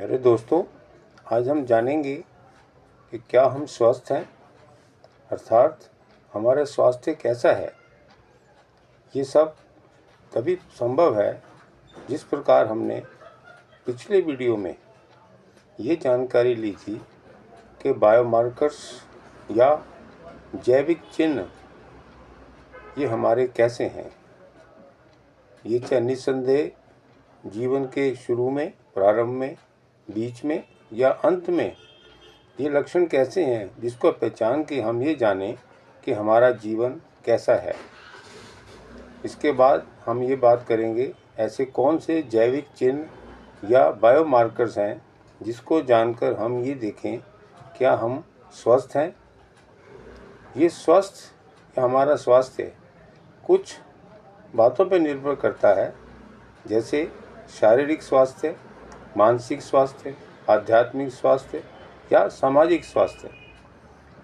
प्यारे दोस्तों, आज हम जानेंगे कि क्या हम स्वस्थ हैं, अर्थात हमारा स्वास्थ्य कैसा है। ये सब तभी संभव है जिस प्रकार हमने पिछले वीडियो में ये जानकारी ली थी कि बायोमार्कर्स या जैविक चिन्ह ये हमारे कैसे हैं। ये चाहे निस्संदेह जीवन के शुरू में, प्रारंभ में, बीच में या अंत में ये लक्षण कैसे हैं जिसको पहचान के हम ये जानें कि हमारा जीवन कैसा है। इसके बाद हम ये बात करेंगे ऐसे कौन से जैविक चिन्ह या बायोमार्कर्स हैं जिसको जानकर हम ये देखें क्या हम स्वस्थ हैं। ये स्वस्थ या हमारा स्वास्थ्य कुछ बातों पर निर्भर करता है, जैसे शारीरिक स्वास्थ्य, मानसिक स्वास्थ्य, आध्यात्मिक स्वास्थ्य या सामाजिक स्वास्थ्य।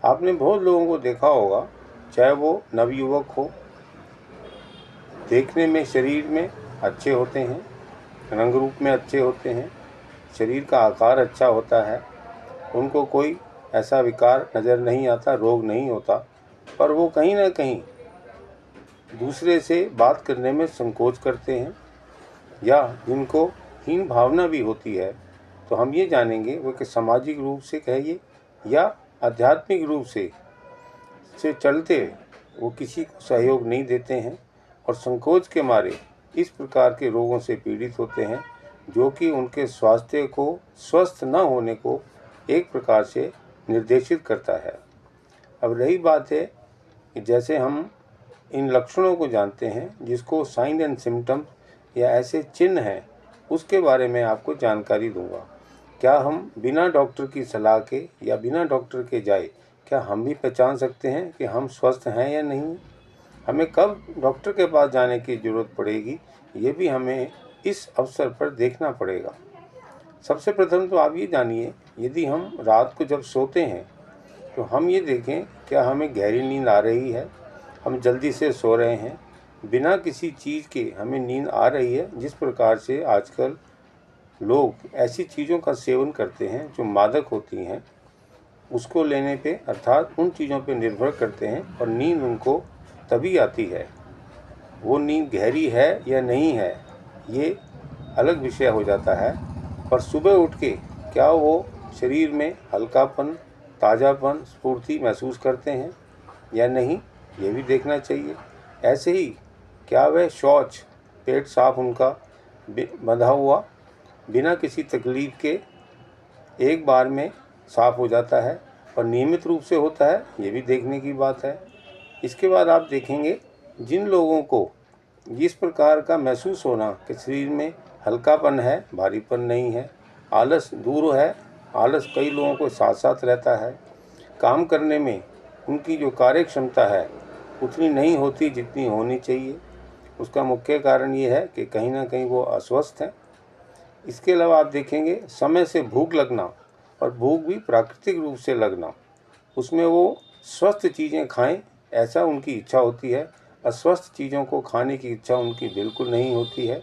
आपने बहुत लोगों को देखा होगा, चाहे वो नवयुवक हो, देखने में शरीर में अच्छे होते हैं, रंग रूप में अच्छे होते हैं, शरीर का आकार अच्छा होता है, उनको कोई ऐसा विकार नज़र नहीं आता, रोग नहीं होता, पर वो कहीं ना कहीं दूसरे से बात करने में संकोच करते हैं या जिनको हीन भावना भी होती है। तो हम ये जानेंगे वो कि सामाजिक रूप से कहिए या आध्यात्मिक रूप से चलते वो किसी को सहयोग नहीं देते हैं और संकोच के मारे इस प्रकार के रोगों से पीड़ित होते हैं, जो कि उनके स्वास्थ्य को स्वस्थ न होने को एक प्रकार से निर्देशित करता है। अब रही बात है कि जैसे हम इन लक्षणों को जानते हैं, जिसको साइन एंड सिम्टम्स या ऐसे चिन्ह हैं, उसके बारे में आपको जानकारी दूंगा। क्या हम बिना डॉक्टर की सलाह के या बिना डॉक्टर के जाए क्या हम भी पहचान सकते हैं कि हम स्वस्थ हैं या नहीं। हमें कब डॉक्टर के पास जाने की ज़रूरत पड़ेगी, ये भी हमें इस अवसर पर देखना पड़ेगा। सबसे प्रथम तो आप ये जानिए, यदि हम रात को जब सोते हैं तो हम ये देखें क्या हमें गहरी नींद आ रही है, हम जल्दी से सो रहे हैं, बिना किसी चीज़ के हमें नींद आ रही है। जिस प्रकार से आजकल लोग ऐसी चीज़ों का सेवन करते हैं जो मादक होती हैं, उसको लेने पे अर्थात उन चीज़ों पे निर्भर करते हैं और नींद उनको तभी आती है। वो नींद गहरी है या नहीं है ये अलग विषय हो जाता है, पर सुबह उठ के क्या वो शरीर में हल्कापन, ताज़ापन, स्फूर्ति महसूस करते हैं या नहीं, ये भी देखना चाहिए। ऐसे ही क्या वह शौच, पेट साफ उनका बंधा हुआ बिना किसी तकलीफ के एक बार में साफ हो जाता है और नियमित रूप से होता है, ये भी देखने की बात है। इसके बाद आप देखेंगे जिन लोगों को जिस प्रकार का महसूस होना कि शरीर में हल्कापन है, भारीपन नहीं है, आलस दूर है, आलस कई लोगों को साथ साथ रहता है, काम करने में उनकी जो कार्य क्षमता है उतनी नहीं होती जितनी होनी चाहिए। उसका मुख्य कारण ये है कि कहीं ना कहीं वो अस्वस्थ हैं। इसके अलावा आप देखेंगे समय से भूख लगना, और भूख भी प्राकृतिक रूप से लगना, उसमें वो स्वस्थ चीज़ें खाएं ऐसा उनकी इच्छा होती है, अस्वस्थ चीज़ों को खाने की इच्छा उनकी बिल्कुल नहीं होती है,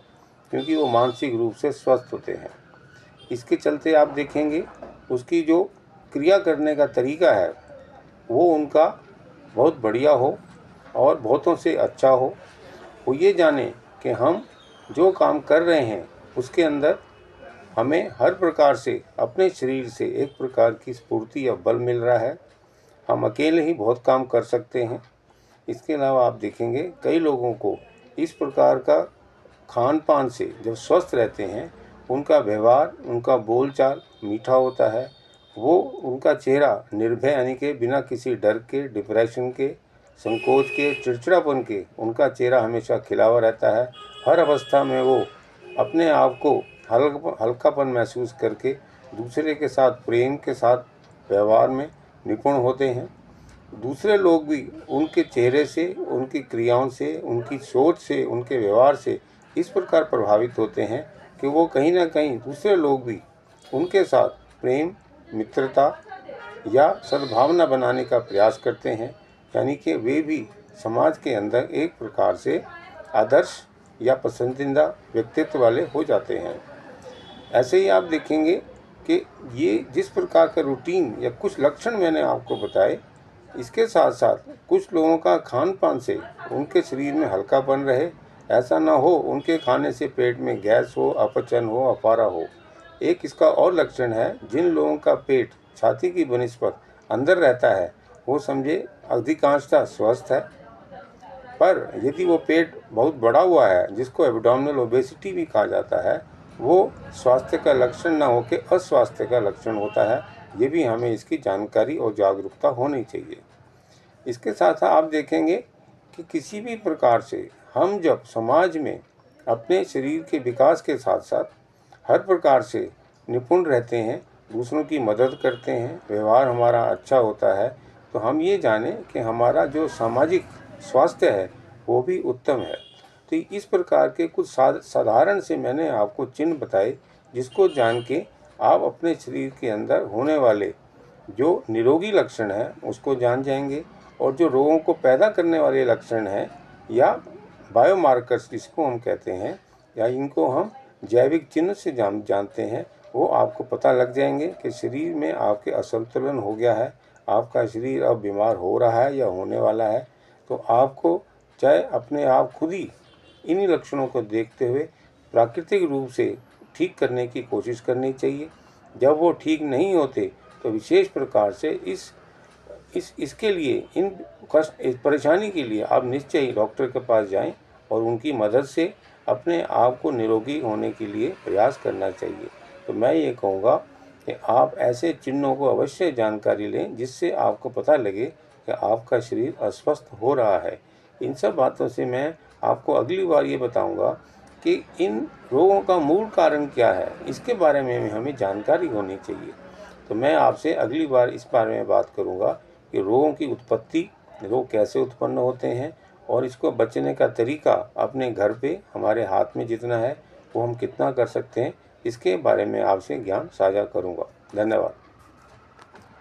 क्योंकि वो मानसिक रूप से स्वस्थ होते हैं। इसके चलते आप देखेंगे उसकी जो क्रिया करने का तरीका है वो उनका बहुत बढ़िया हो और बहुतों से अच्छा हो। वो ये जाने कि हम जो काम कर रहे हैं उसके अंदर हमें हर प्रकार से अपने शरीर से एक प्रकार की स्फूर्ति या बल मिल रहा है, हम अकेले ही बहुत काम कर सकते हैं। इसके अलावा आप देखेंगे कई लोगों को इस प्रकार का खान पान से जब स्वस्थ रहते हैं, उनका व्यवहार, उनका बोलचाल मीठा होता है, वो उनका चेहरा निर्भय यानी कि बिना किसी डर के, डिप्रेशन के, संकोच के, चिड़चिड़ापन के, उनका चेहरा हमेशा खिला हुआ रहता है। हर अवस्था में वो अपने आप को हल्कापन महसूस करके दूसरे के साथ प्रेम के साथ व्यवहार में निपुण होते हैं। दूसरे लोग भी उनके चेहरे से, उनकी क्रियाओं से, उनकी सोच से, उनके व्यवहार से इस प्रकार प्रभावित होते हैं कि वो कहीं ना कहीं दूसरे लोग भी उनके साथ प्रेम, मित्रता या सद्भावना बनाने का प्रयास करते हैं, यानी कि वे भी समाज के अंदर एक प्रकार से आदर्श या पसंदीदा व्यक्तित्व वाले हो जाते हैं। ऐसे ही आप देखेंगे कि ये जिस प्रकार का रूटीन या कुछ लक्षण मैंने आपको बताए, इसके साथ साथ कुछ लोगों का खान पान से उनके शरीर में हल्कापन रहे, ऐसा ना हो उनके खाने से पेट में गैस हो, अपचन हो, अफारा हो। एक इसका और लक्षण है, जिन लोगों का पेट छाती की बनिस्पत अंदर रहता है वो समझे अधिकांशतः स्वस्थ है, पर यदि वो पेट बहुत बड़ा हुआ है, जिसको एब्डोमिनल ओबेसिटी भी कहा जाता है, वो स्वास्थ्य का लक्षण ना होकर अस्वास्थ्य का लक्षण होता है। ये भी हमें इसकी जानकारी और जागरूकता होनी चाहिए। इसके साथ साथ आप देखेंगे कि किसी भी प्रकार से हम जब समाज में अपने शरीर के विकास के साथ साथ हर प्रकार से निपुण रहते हैं, दूसरों की मदद करते हैं, व्यवहार हमारा अच्छा होता है, तो हम ये जानें कि हमारा जो सामाजिक स्वास्थ्य है वो भी उत्तम है। तो इस प्रकार के कुछ साधारण से मैंने आपको चिन्ह बताए, जिसको जान के आप अपने शरीर के अंदर होने वाले जो निरोगी लक्षण हैं उसको जान जाएंगे, और जो रोगों को पैदा करने वाले लक्षण हैं या बायोमार्कर्स जिसको हम कहते हैं, या इनको हम जैविक चिन्ह से जानते हैं, वो आपको पता लग जाएंगे कि शरीर में आपके असंतुलन हो गया है, आपका शरीर अब बीमार हो रहा है या होने वाला है। तो आपको चाहे अपने आप खुद ही इन्हीं लक्षणों को देखते हुए प्राकृतिक रूप से ठीक करने की कोशिश करनी चाहिए। जब वो ठीक नहीं होते तो विशेष प्रकार से इसके लिए इन कष्ट इस परेशानी के लिए आप निश्चय ही डॉक्टर के पास जाएं और उनकी मदद से अपने आप को निरोगी होने के लिए प्रयास करना चाहिए। तो मैं ये कहूँगा कि आप ऐसे चिन्हों को अवश्य जानकारी लें, जिससे आपको पता लगे कि आपका शरीर अस्वस्थ हो रहा है। इन सब बातों से मैं आपको अगली बार ये बताऊँगा कि इन रोगों का मूल कारण क्या है, इसके बारे में हमें जानकारी होनी चाहिए। तो मैं आपसे अगली बार इस बारे में बात करूँगा कि रोगों की उत्पत्ति, रोग कैसे उत्पन्न होते हैं, और इसको बचने का तरीका अपने घर पे हमारे हाथ में जितना है वो हम कितना कर सकते हैं, इसके बारे में आपसे ज्ञान साझा करूँगा। धन्यवाद।